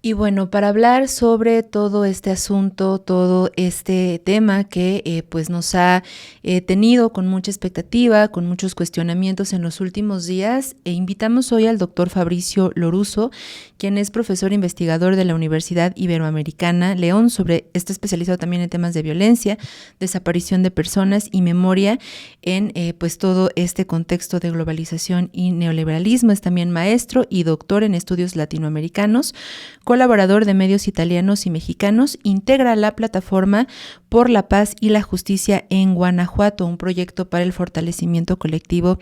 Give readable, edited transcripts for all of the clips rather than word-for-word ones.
Y bueno, para hablar sobre todo este asunto, todo este tema que pues nos ha tenido con mucha expectativa, con muchos cuestionamientos en los últimos días, invitamos hoy al doctor Fabricio Loruso, quien es profesor investigador de la Universidad Iberoamericana León, está especializado también en temas de violencia, desaparición de personas y memoria en pues todo este contexto de globalización y neoliberalismo. Es también maestro y doctor en estudios latinoamericanos, colaborador de medios italianos y mexicanos, integra la plataforma por la paz y la justicia en Guanajuato, un proyecto para el fortalecimiento colectivo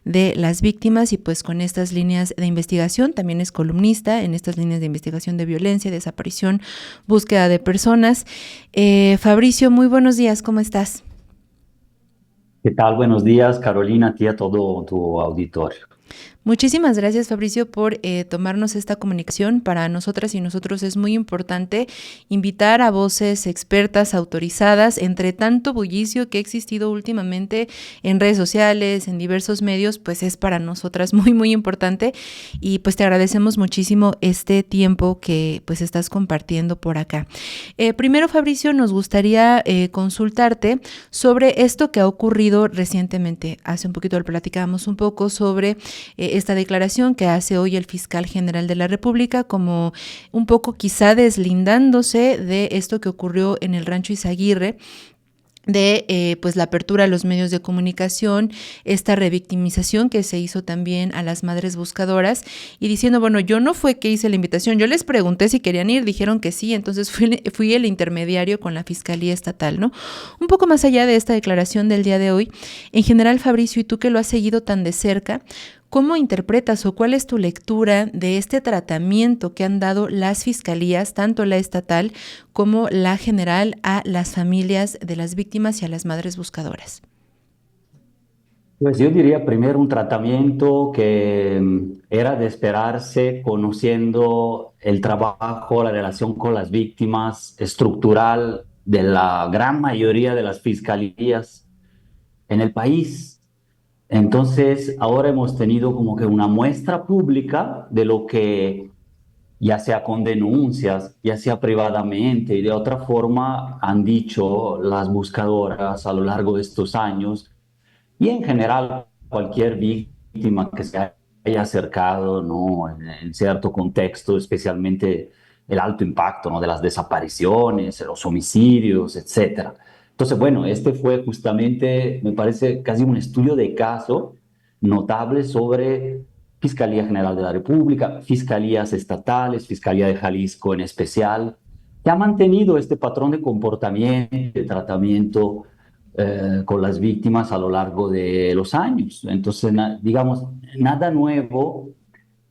de las víctimas, y pues con estas líneas de investigación también es columnista en estas líneas de investigación de violencia, desaparición, búsqueda de personas. Fabricio, muy buenos días, ¿cómo estás? ¿Qué tal? Buenos días, Carolina, a ti y a todo tu auditorio. Muchísimas gracias, Fabricio, por tomarnos esta comunicación. Para nosotras y nosotros es muy importante invitar a voces expertas, autorizadas, entre tanto bullicio que ha existido últimamente en redes sociales, en diversos medios, pues es para nosotras muy, muy importante. Y pues te agradecemos muchísimo este tiempo que pues estás compartiendo por acá. Primero, Fabricio, nos gustaría consultarte sobre esto que ha ocurrido recientemente. Hace un poquito lo platicábamos un poco sobre esta declaración que hace hoy el fiscal general de la República, como un poco quizá deslindándose de esto que ocurrió en el rancho Izaguirre, de pues la apertura a los medios de comunicación, esta revictimización que se hizo también a las madres buscadoras, y diciendo, bueno, yo no fue que hice la invitación, yo les pregunté si querían ir, dijeron que sí, entonces fui el intermediario con la Fiscalía Estatal, ¿no? Un poco más allá de esta declaración del día de hoy, en general, Fabricio, y tú que lo has seguido tan de cerca, ¿cómo interpretas o cuál es tu lectura de este tratamiento que han dado las fiscalías, tanto la estatal como la general, a las familias de las víctimas y a las madres buscadoras? Pues yo diría primero un tratamiento que era de esperarse conociendo el trabajo, la relación con las víctimas estructural de la gran mayoría de las fiscalías en el país. Entonces, ahora hemos tenido como que una muestra pública de lo que, ya sea con denuncias, ya sea privadamente y de otra forma, han dicho las buscadoras a lo largo de estos años y en general cualquier víctima que se haya acercado, ¿no? En cierto contexto, especialmente el alto impacto, ¿no? De las desapariciones, los homicidios, etcétera. Entonces, bueno, este fue justamente, me parece, casi un estudio de caso notable sobre Fiscalía General de la República, fiscalías estatales, Fiscalía de Jalisco en especial, que ha mantenido este patrón de comportamiento, de tratamiento con las víctimas a lo largo de los años. Entonces, digamos, nada nuevo.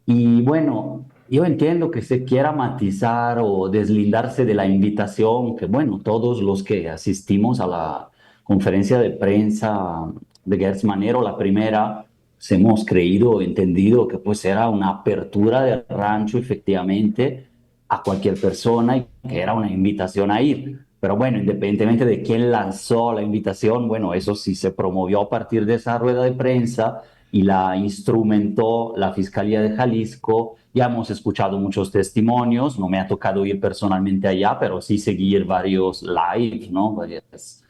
Y bueno, yo entiendo que se quiera matizar o deslindarse de la invitación, que bueno, todos los que asistimos a la conferencia de prensa de Gertz Manero, la primera, pues hemos creído, entendido que pues era una apertura del rancho efectivamente a cualquier persona y que era una invitación a ir. Pero bueno, independientemente de quién lanzó la invitación, bueno, eso sí se promovió a partir de esa rueda de prensa y la instrumentó la Fiscalía de Jalisco. Ya hemos escuchado muchos testimonios, no me ha tocado ir personalmente allá, pero sí seguir varios live, ¿no? Varias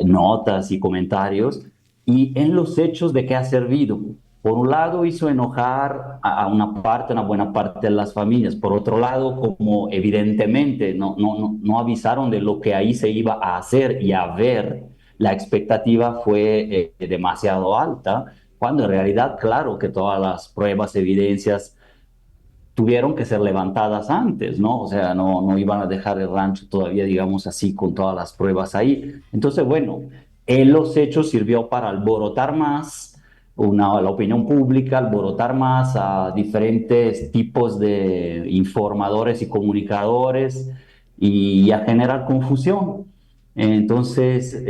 notas y comentarios. Y en los hechos de qué ha servido. Por un lado, hizo enojar a una parte, una buena parte de las familias. Por otro lado, como evidentemente no avisaron de lo que ahí se iba a hacer y a ver, la expectativa fue demasiado alta, cuando en realidad, claro que todas las pruebas, evidencias tuvieron que ser levantadas antes, ¿no? O sea, no iban a dejar el rancho todavía, digamos así, con todas las pruebas ahí. Entonces, bueno, en los hechos sirvió para alborotar más la opinión pública, alborotar más a diferentes tipos de informadores y comunicadores y a generar confusión. Entonces,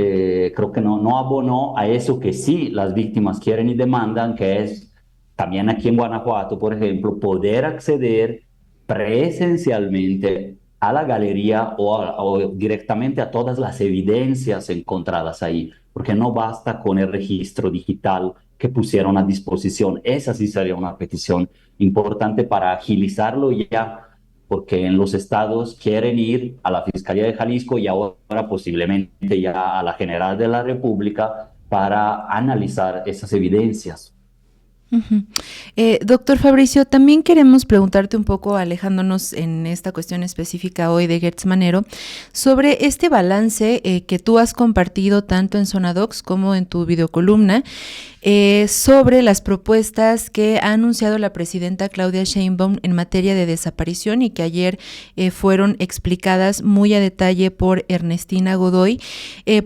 creo que no abonó a eso que sí las víctimas quieren y demandan, que es también aquí en Guanajuato, por ejemplo, poder acceder presencialmente a la galería o directamente a todas las evidencias encontradas ahí, porque no basta con el registro digital que pusieron a disposición. Esa sí sería una petición importante para agilizarlo ya porque en los estados quieren ir a la Fiscalía de Jalisco y ahora posiblemente ya a la General de la República para analizar esas evidencias. Ujú. Doctor Fabricio, también queremos preguntarte un poco, alejándonos en esta cuestión específica hoy de Gertz Manero, sobre este balance que tú has compartido tanto en Zonadocs como en tu videocolumna, sobre las propuestas que ha anunciado la presidenta Claudia Sheinbaum en materia de desaparición y que ayer fueron explicadas muy a detalle por Ernestina Godoy,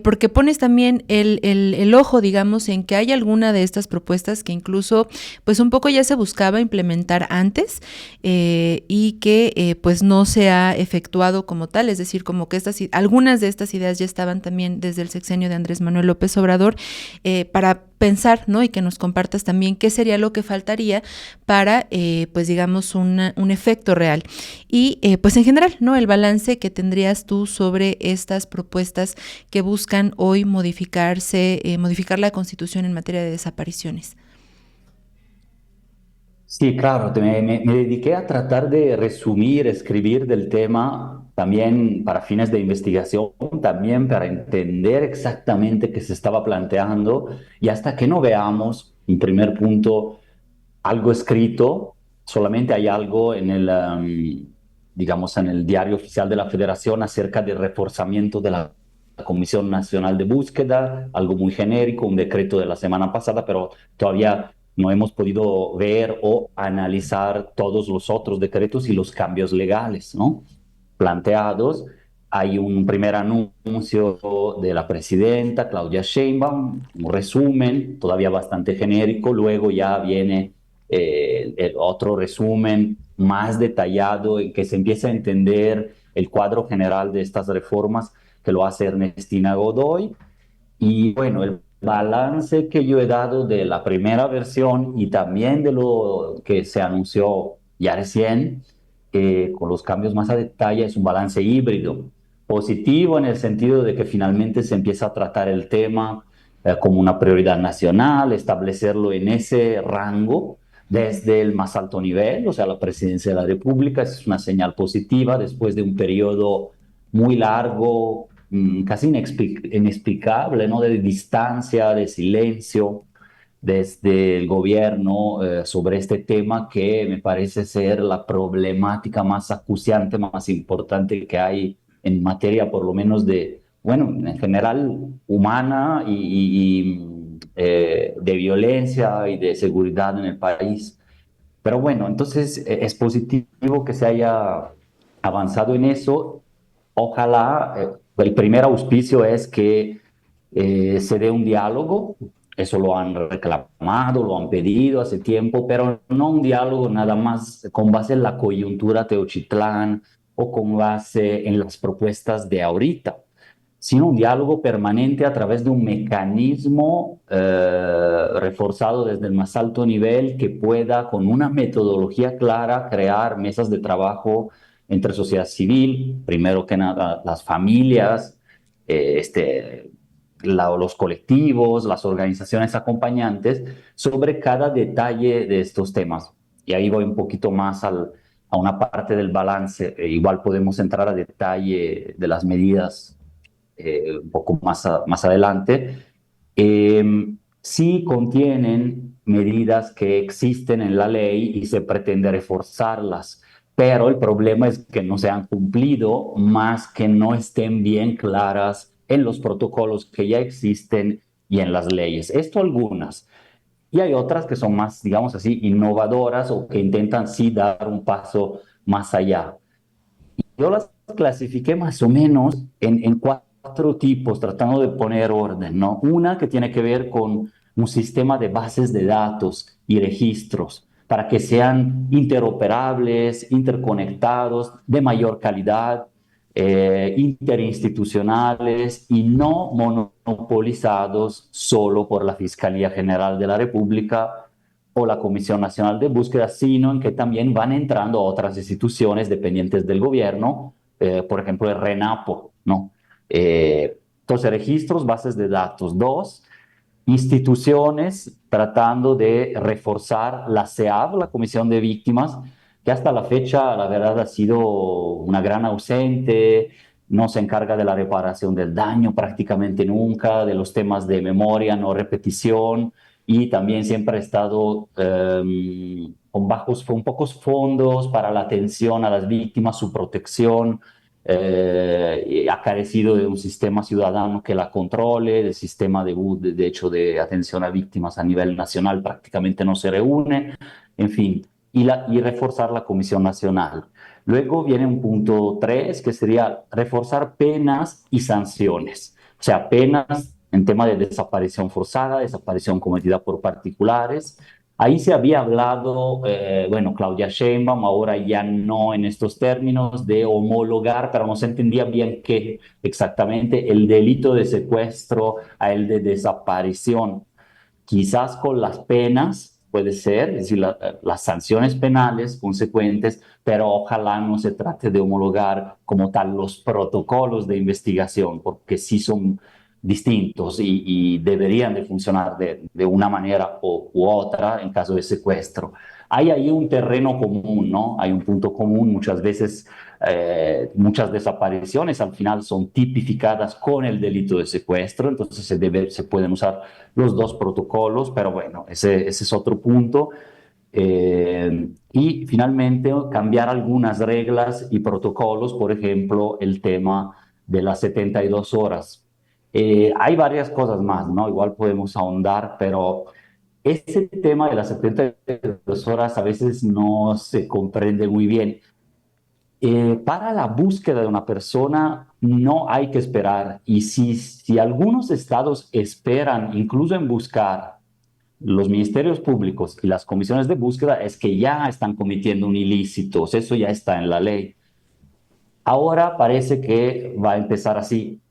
porque pones también el ojo, digamos, en que hay alguna de estas propuestas que incluso pues un poco ya se buscaba implementar antes y que pues no se ha efectuado como tal, es decir, como que algunas de estas ideas ya estaban también desde el sexenio de Andrés Manuel López Obrador, para pensar, ¿no? Y que nos compartas también qué sería lo que faltaría para, pues digamos, un efecto real. Y pues en general, ¿no? El balance que tendrías tú sobre estas propuestas que buscan hoy modificar la Constitución en materia de desapariciones. Sí, claro, me dediqué a tratar de resumir, escribir del tema también para fines de investigación, también para entender exactamente qué se estaba planteando y hasta que no veamos, en primer punto, algo escrito, solamente hay algo en digamos, en el diario oficial de la Federación acerca del reforzamiento de la Comisión Nacional de Búsqueda, algo muy genérico, un decreto de la semana pasada, pero todavía no hemos podido ver o analizar todos los otros decretos y los cambios legales, ¿no? Planteados. Hay un primer anuncio de la presidenta Claudia Sheinbaum, un resumen todavía bastante genérico, luego ya viene el otro resumen más detallado en que se empieza a entender el cuadro general de estas reformas que lo hace Ernestina Godoy. Y bueno, el balance que yo he dado de la primera versión y también de lo que se anunció ya recién, con los cambios más a detalle, es un balance híbrido. Positivo en el sentido de que finalmente se empieza a tratar el tema como una prioridad nacional, establecerlo en ese rango desde el más alto nivel, o sea, la presidencia de la República. Es una señal positiva después de un periodo muy largo, casi inexplicable, ¿no? De distancia, de silencio desde el gobierno sobre este tema que me parece ser la problemática más acuciante, más importante que hay en materia, por lo menos de, bueno, en general humana y de violencia y de seguridad en el país. Pero bueno, entonces es positivo que se haya avanzado en eso. Ojalá, el primer auspicio es que se dé un diálogo, eso lo han reclamado, lo han pedido hace tiempo, pero no un diálogo nada más con base en la coyuntura Teochitlán o con base en las propuestas de ahorita, sino un diálogo permanente a través de un mecanismo reforzado desde el más alto nivel que pueda, con una metodología clara, crear mesas de trabajo entre sociedad civil, primero que nada las familias, este, los colectivos, las organizaciones acompañantes, sobre cada detalle de estos temas. Y ahí voy un poquito más a una parte del balance. Igual podemos entrar a detalle de las medidas un poco más adelante. Sí contienen medidas que existen en la ley y se pretende reforzarlas, pero el problema es que no se han cumplido, más que no estén bien claras en los protocolos que ya existen y en las leyes. Esto algunas. Y hay otras que son más, digamos así, innovadoras o que intentan sí dar un paso más allá. Yo las clasifiqué más o menos en cuatro tipos, tratando de poner orden, ¿no? Una que tiene que ver con un sistema de bases de datos y registros para que sean interoperables, interconectados, de mayor calidad, interinstitucionales y no monopolizados solo por la Fiscalía General de la República o la Comisión Nacional de Búsqueda, sino en que también van entrando otras instituciones dependientes del gobierno, por ejemplo, el RENAPO, ¿no? Entonces, registros, bases de datos. Dos, instituciones tratando de reforzar la CEAV, la Comisión de Víctimas, que hasta la fecha, la verdad, ha sido una gran ausente, no se encarga de la reparación del daño prácticamente nunca, de los temas de memoria, no repetición, y también siempre ha estado con pocos fondos para la atención a las víctimas, su protección. Y ha carecido de un sistema ciudadano que la controle, del sistema de hecho de atención a víctimas a nivel nacional prácticamente no se reúne, en fin, y reforzar la Comisión Nacional. Luego viene un punto 3, que sería reforzar penas y sanciones. O sea, penas en tema de desaparición forzada, desaparición cometida por particulares. Ahí se había hablado, bueno, Claudia Sheinbaum, ahora ya no en estos términos, de homologar, pero no se entendía bien qué exactamente, el delito de secuestro a el de desaparición. Quizás con las penas, puede ser, es decir, las sanciones penales consecuentes, pero ojalá no se trate de homologar como tal los protocolos de investigación, porque sí son distintos y deberían de funcionar de una manera u otra en caso de secuestro. Hay ahí un terreno común, ¿no? Hay un punto común. Muchas veces, muchas desapariciones al final son tipificadas con el delito de secuestro, entonces se pueden usar los dos protocolos, pero bueno, ese es otro punto. Y finalmente, cambiar algunas reglas y protocolos, por ejemplo, el tema de las 72 horas. Hay varias cosas más, ¿no? Igual podemos ahondar, pero ese tema de las 72 horas a veces no se comprende muy bien. Para la búsqueda de una persona no hay que esperar. Y si algunos estados esperan, incluso en buscar, los ministerios públicos y las comisiones de búsqueda, es que ya están cometiendo un ilícito. Eso ya está en la ley. Ahora parece que va a empezar así.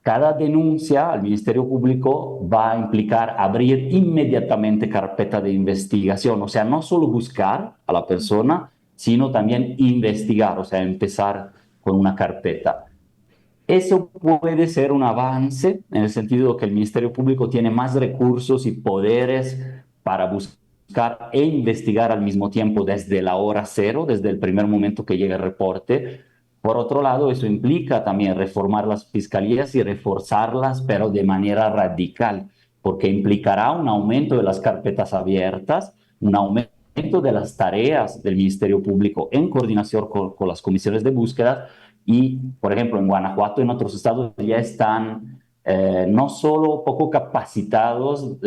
Cada denuncia al Ministerio Público va a implicar abrir inmediatamente carpeta de investigación, o sea, no solo buscar a la persona, sino también investigar, o sea, empezar con una carpeta. Eso puede ser un avance en el sentido de que el Ministerio Público tiene más recursos y poderes para buscar e investigar al mismo tiempo desde la hora cero, desde el primer momento que llega el reporte. Por otro lado, eso implica también reformar las fiscalías y reforzarlas, pero de manera radical, porque implicará un aumento de las carpetas abiertas, un aumento de las tareas del Ministerio Público en coordinación con las comisiones de búsqueda y, por ejemplo, en Guanajuato y en otros estados ya están no solo poco capacitados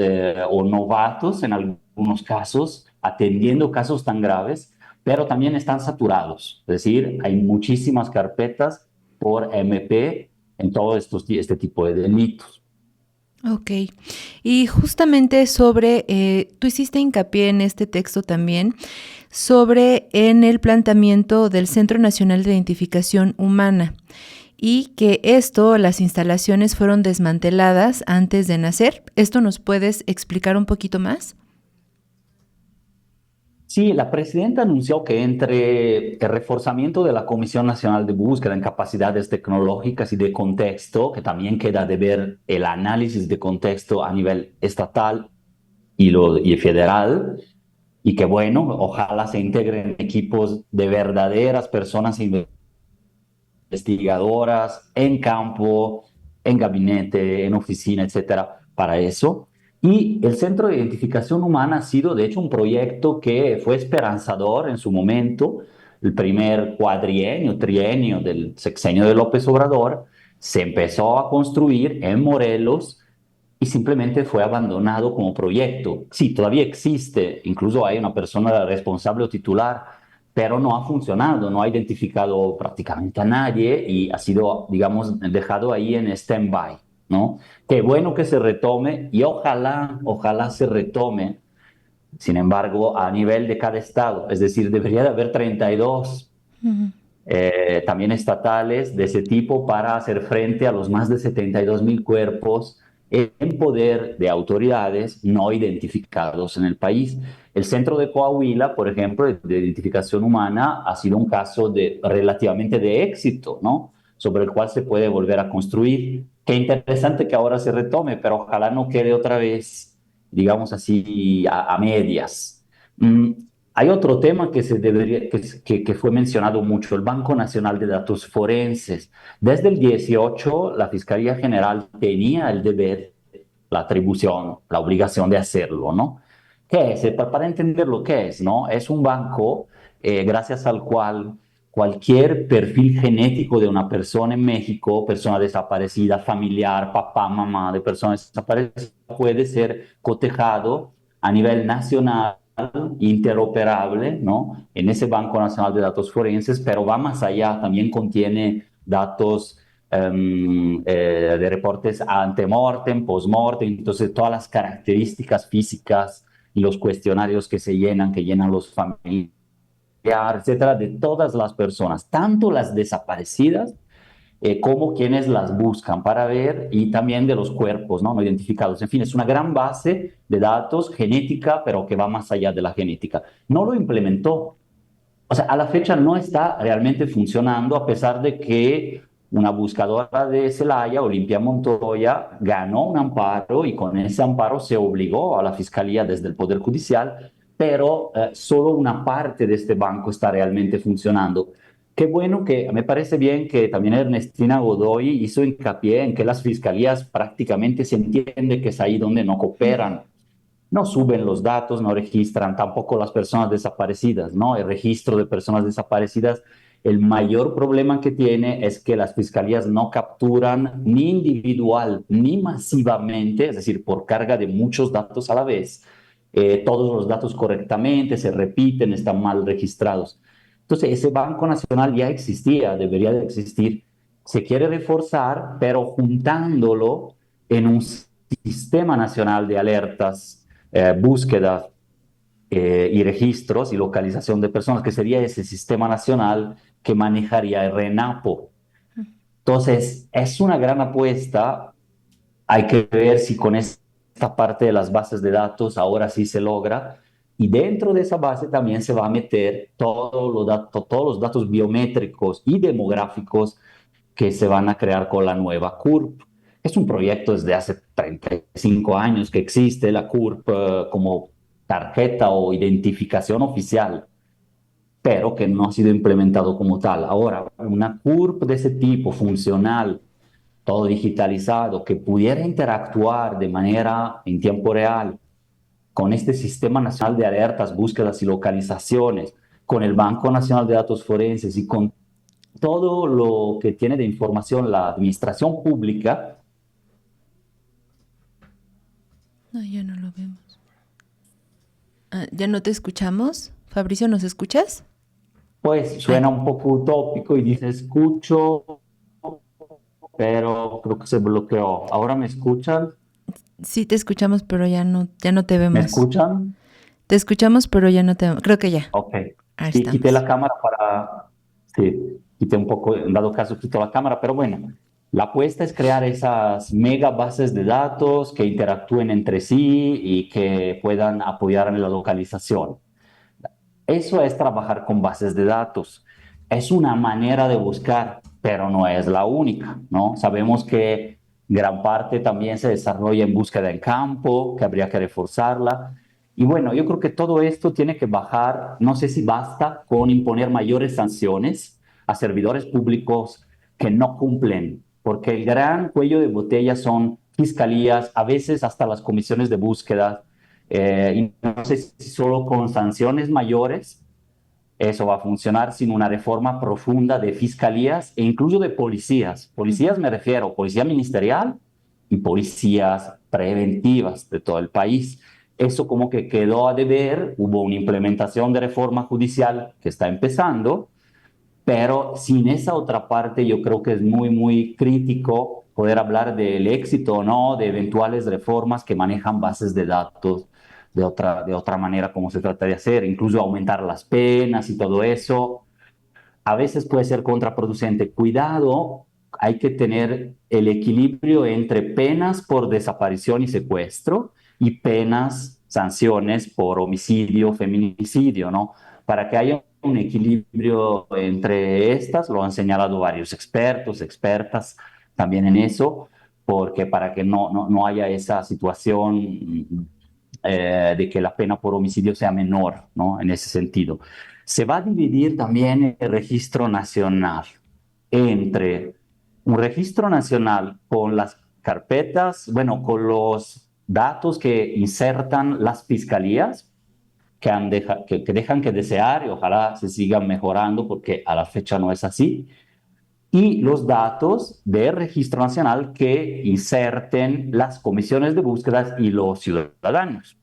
o novatos en algunos casos, atendiendo casos tan graves, pero también están saturados. Es decir, hay muchísimas carpetas por MP en todo este tipo de delitos. Ok. Y justamente sobre, tú hiciste hincapié en este texto también, sobre en el planteamiento del Centro Nacional de Identificación Humana y que las instalaciones fueron desmanteladas antes de nacer. ¿Esto nos puedes explicar un poquito más? Sí, la presidenta anunció que entre el reforzamiento de la Comisión Nacional de Búsqueda en capacidades tecnológicas y de contexto, que también queda de ver el análisis de contexto a nivel estatal y federal, y que bueno, ojalá se integren equipos de verdaderas personas investigadoras en campo, en gabinete, en oficina, etcétera, para eso. Y el Centro de Identificación Humana ha sido, de hecho, un proyecto que fue esperanzador en su momento, el primer cuadrienio, trienio del sexenio de López Obrador, se empezó a construir en Morelos y simplemente fue abandonado como proyecto. Sí, todavía existe, incluso hay una persona responsable o titular, pero no ha funcionado, no ha identificado prácticamente a nadie y ha sido, digamos, dejado ahí en stand-by, ¿no? Qué bueno que se retome y ojalá se retome, sin embargo, a nivel de cada estado, es decir, debería de haber 32 también estatales de ese tipo para hacer frente a los más de 72.000 cuerpos en poder de autoridades no identificados en el país. El centro de Coahuila, por ejemplo, de identificación humana, ha sido un caso relativamente de éxito, ¿no? Sobre el cual se puede volver a construir. Qué interesante que ahora se retome, pero ojalá no quede otra vez, digamos así, a medias. Mm, Hay otro tema que, que fue mencionado mucho, el Banco Nacional de Datos Forenses. Desde el 18, la Fiscalía General tenía el deber, la atribución, la obligación de hacerlo, ¿no? ¿Qué es? Para entender lo que es, ¿no? Es un banco gracias al cual cualquier perfil genético de una persona en México, persona desaparecida, familiar, papá, mamá de personas desaparecidas, puede ser cotejado a nivel nacional, interoperable, ¿no? En ese Banco Nacional de Datos Forenses, pero va más allá, también contiene datos de reportes antemortem, postmortem, entonces todas las características físicas y los cuestionarios que se llenan, que llenan los familiares, etcétera, de todas las personas, tanto las desaparecidas como quienes las buscan para ver y también de los cuerpos no identificados. En fin, es una gran base de datos genética, pero que va más allá de la genética. No lo implementó. O sea, a la fecha no está realmente funcionando, a pesar de que una buscadora de Celaya, Olimpia Montoya, ganó un amparo y con ese amparo se obligó a la Fiscalía desde el Poder Judicial, pero solo una parte de este banco está realmente funcionando. Qué bueno que me parece bien que también Ernestina Godoy hizo hincapié en que las fiscalías prácticamente se entiende que es ahí donde no cooperan, no suben los datos, no registran tampoco las personas desaparecidas, ¿no? El registro de personas desaparecidas, el mayor problema que tiene es que las fiscalías no capturan ni individual ni masivamente, es decir, por carga de muchos datos a la vez, todos los datos correctamente, se repiten, están mal registrados. Entonces, ese Banco Nacional ya existía, debería de existir. Se quiere reforzar, pero juntándolo en un sistema nacional de alertas, búsqueda y registros y localización de personas, que sería ese sistema nacional que manejaría el RENAPO. Entonces, es una gran apuesta. Hay que ver si con esta parte de las bases de datos ahora sí se logra. Y dentro de esa base también se va a meter todos los datos biométricos y demográficos que se van a crear con la nueva CURP. Es un proyecto desde hace 35 años que existe la CURP como tarjeta o identificación oficial, pero que no ha sido implementado como tal. Ahora, una CURP de ese tipo, funcional, todo digitalizado, que pudiera interactuar de manera en tiempo real con este Sistema Nacional de Alertas, Búsquedas y Localizaciones, con el Banco Nacional de Datos Forenses y con todo lo que tiene de información la administración pública, No, ya no lo vemos. Ah, ¿ya no te escuchamos? Fabricio, ¿nos escuchas? pues Ay, suena un poco utópico y dice escucho, pero creo que se bloqueó. ¿Ahora me escuchan? sí te escuchamos, pero ya no te ¿Me vemos. escuchan? Te escuchamos, pero ya no te vemos. Creo que ya. Ok. Ahí Sí, quité estamos. la cámara para... Sí, quité un poco, en dado caso quito la cámara, pero bueno, la apuesta es crear esas mega bases de datos que interactúen entre sí y que puedan apoyar en la localización. Eso es trabajar con bases de datos. Es una manera de buscar, pero no es la única, ¿no? Sabemos que gran parte también se desarrolla en búsqueda en campo, que habría que reforzarla. Y bueno, yo creo que todo esto tiene que bajar, no sé si basta con imponer mayores sanciones a servidores públicos que no cumplen, porque el gran cuello de botella son fiscalías, a veces hasta las comisiones de búsqueda, y no sé si solo con sanciones mayores eso va a funcionar, sin una reforma profunda de fiscalías e incluso de policías. Policías Ujú. me refiero, policía ministerial y policías preventivas de todo el país. Eso como que quedó a deber, hubo una implementación de reforma judicial que está empezando, pero sin esa otra parte yo creo que es muy, muy crítico poder hablar del éxito o no de eventuales reformas que manejan bases de datos de otra manera como se trata de hacer, incluso aumentar las penas y todo eso. A veces puede ser contraproducente. Cuidado, hay que tener el equilibrio entre penas por desaparición y secuestro y penas, sanciones por homicidio, feminicidio, ¿no? Para que haya un equilibrio entre estas, lo han señalado varios expertos, expertas también en eso, porque para que no haya esa situación de que la pena por homicidio sea menor, ¿no? En ese sentido. Se va a dividir también el registro nacional entre un registro nacional con las carpetas, bueno, con los datos que insertan las fiscalías, que dejan que desear y ojalá se sigan mejorando porque a la fecha no es así, y los datos de registro nacional que inserten las comisiones de búsquedas y los ciudadanos.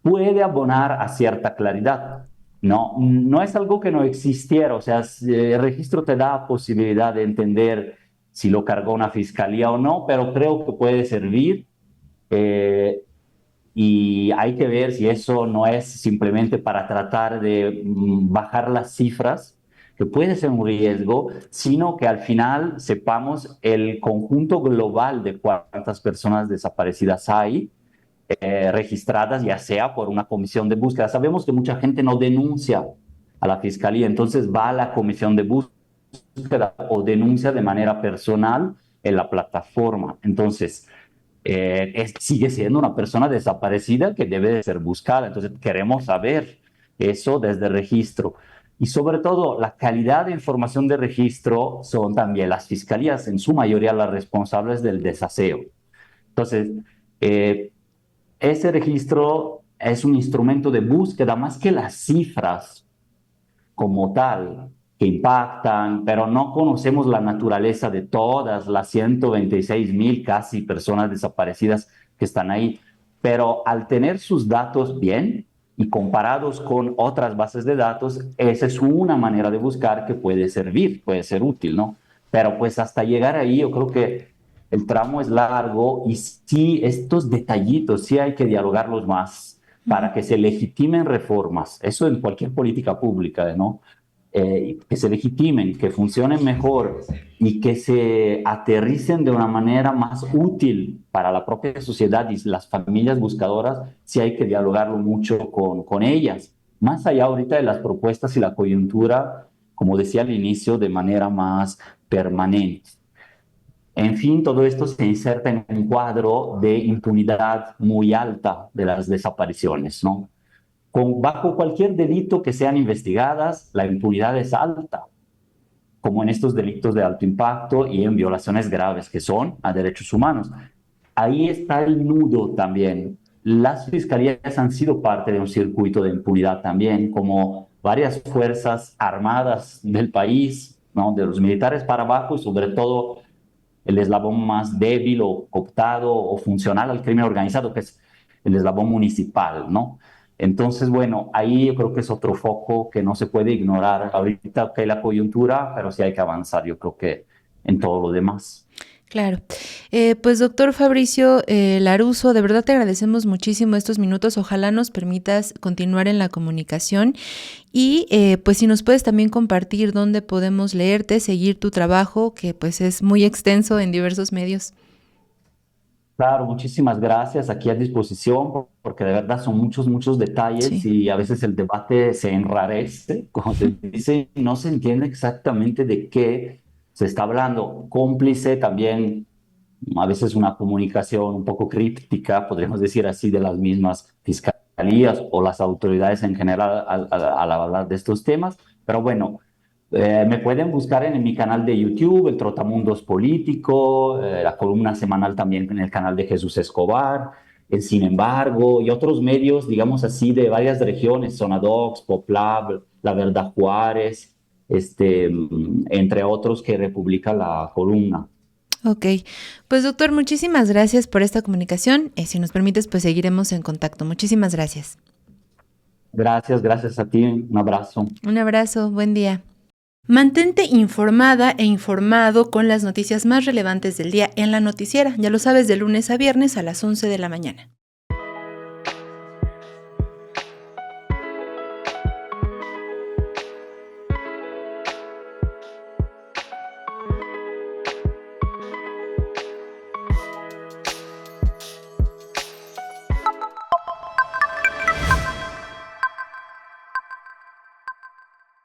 Puede abonar a cierta claridad. No, no es algo que no existiera, o sea, el registro te da posibilidad de entender si lo cargó una fiscalía o no, pero creo que puede servir eh, y hay que ver si eso no es simplemente para tratar de bajar las cifras, que puede ser un riesgo, sino que al final sepamos el conjunto global de cuántas personas desaparecidas hay registradas, ya sea por una comisión de búsqueda. Sabemos que mucha gente no denuncia a la fiscalía, entonces va a la comisión de búsqueda o denuncia de manera personal en la plataforma. Entonces, sigue siendo una persona desaparecida que debe de ser buscada. Entonces, queremos saber eso desde el registro. Y sobre todo, la calidad de información de registro son también las fiscalías, en su mayoría las responsables del desaseo. Entonces, eh, ese registro es un instrumento de búsqueda más que las cifras como tal que impactan, pero no conocemos la naturaleza de todas las 126,000 casi personas desaparecidas que están ahí. Pero al tener sus datos bien y comparados con otras bases de datos, esa es una manera de buscar que puede servir, puede ser útil, ¿no? Pero pues hasta llegar ahí yo creo que el tramo es largo y sí, estos detallitos sí hay que dialogarlos más para que se legitimen reformas. Eso en cualquier política pública, ¿no? Que se legitimen, que funcionen mejor y que se aterricen de una manera más útil para la propia sociedad y las familias buscadoras, sí hay que dialogarlo mucho con ellas. Más allá ahorita de las propuestas y la coyuntura, como decía al inicio, de manera más permanente. En fin, todo esto se inserta en un cuadro de impunidad muy alta de las desapariciones, ¿no? Bajo cualquier delito que sean investigadas, la impunidad es alta, como en estos delitos de alto impacto y en violaciones graves que son a derechos humanos. Ahí está el nudo también. Las fiscalías han sido parte de un circuito de impunidad también, como varias fuerzas armadas del país, ¿no? De los militares para abajo y sobre todo el eslabón más débil o cooptado o funcional al crimen organizado, que es el eslabón municipal, ¿no? Entonces, bueno, ahí yo creo que es otro foco que no se puede ignorar. Ahorita que hay la coyuntura, pero sí hay que avanzar, yo creo que en todo lo demás. Claro. Pues doctor Fabricio Laruso, de verdad te agradecemos muchísimo estos minutos. Ojalá nos permitas continuar en la comunicación y pues si nos puedes también compartir dónde podemos leerte, seguir tu trabajo, que pues es muy extenso en diversos medios. Claro, muchísimas gracias. Aquí a disposición, porque de verdad son muchos, muchos detalles Sí. y a veces el debate se enrarece, como se dice, y no se entiende exactamente de qué se está hablando. Cómplice también, a veces una comunicación un poco críptica, podríamos decir así, de las mismas fiscalías o las autoridades en general al hablar de estos temas. Pero bueno, me pueden buscar en mi canal de YouTube, el Trotamundos Político, la columna semanal también en el canal de Jesús Escobar, el Sin embargo, y otros medios, digamos así, de varias regiones, Zonadox, Poplab, La Verdad Juárez, entre otros que republica la columna. Ok, pues doctor, muchísimas gracias por esta comunicación. Si nos permites, pues seguiremos en contacto. Muchísimas gracias. Gracias, gracias a ti, un abrazo. Un abrazo, buen día. Mantente informada e informado con las noticias más relevantes del día en La Noticiera. Ya lo sabes, de lunes a viernes a las 11 de la mañana.